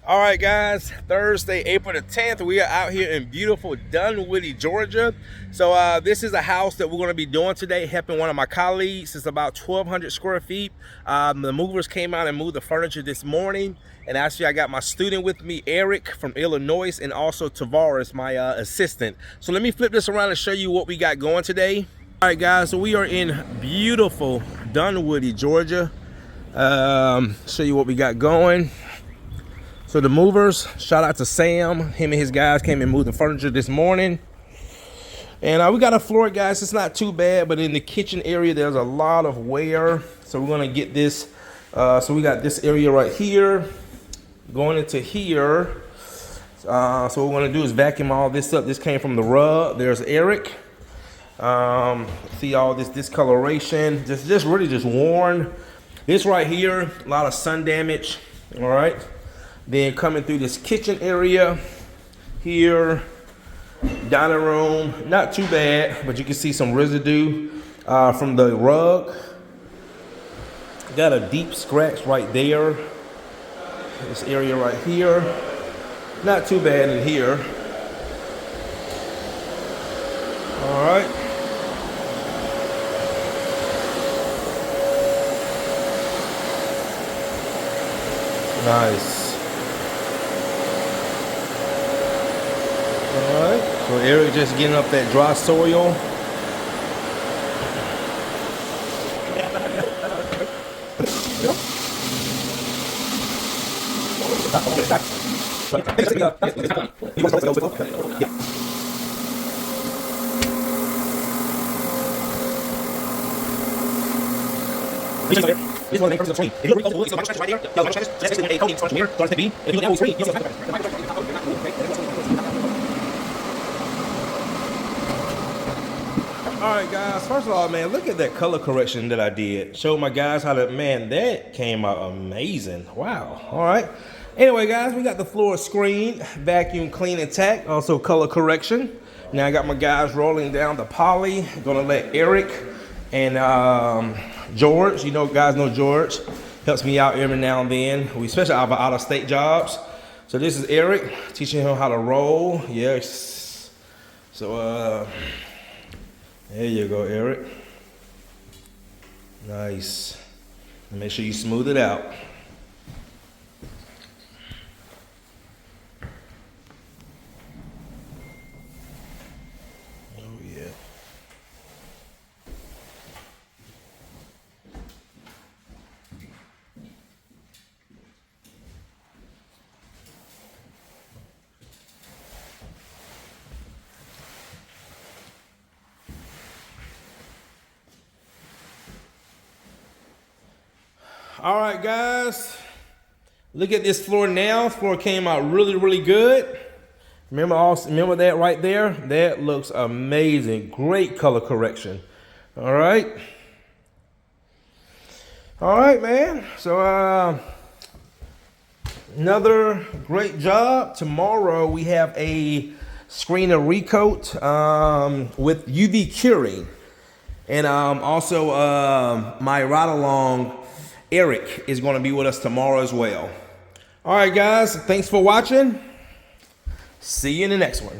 All right, guys, Thursday, April the 10th, we are out here in beautiful Dunwoody, Georgia. So this is a house that we're going to be doing today, helping one of my colleagues. It's about 1,200 square feet. The movers came out and moved the furniture this morning. And actually, I got my student with me, Eric from Illinois, and also Tavares, my assistant. So let me flip this around and show you what we got going today. All right, guys, so we are in beautiful Dunwoody, Georgia. Show you what we got going. So the movers, shout out to Sam. Him and his guys came and moved the furniture this morning. And we got a floor, guys. It's not too bad, but in the kitchen area, there's a lot of wear. So we're gonna get this. So we got this area right here, going into here. So what we're gonna do is vacuum all this up. This came from the rug. There's Eric. See all this discoloration, just really just worn. This right here, a lot of sun damage. All right. Then coming through this kitchen area here, dining room, not too bad, but you can see some residue from the rug. Got a deep scratch right there. This area right here, not too bad in here. All right. Nice. All right, so Eric just getting up that dry soil. This is one of the main purposes of the screen. If you look really close, it's a micro scratch right there. Yeah, micro scratches. So that's basically a coating starts from here, starts to be. If you look at the screen, you'll see the All right, guys, first of all, man, look at that color correction that I did. Showed my guys how to, man, that came out amazing. Wow. All right. Anyway, guys, we got the floor screened, vacuum clean and tack, also color correction. Now I got my guys rolling down the poly. Gonna let Eric and George, you know, guys know George, helps me out every now and then. We especially have out-of-state jobs. So this is Eric, teaching him how to roll. Yes. So there you go, Eric. Nice. And make sure you smooth it out. Oh yeah. All right, guys, look at this floor now. This floor came out really, really good. Remember that right there? That looks amazing. Great color correction. All right. All right, man. So another great job. Tomorrow we have a screen and recoat with UV curing. And also my ride-along Eric is going to be with us tomorrow as well. All right, guys, thanks for watching. See you in the next one.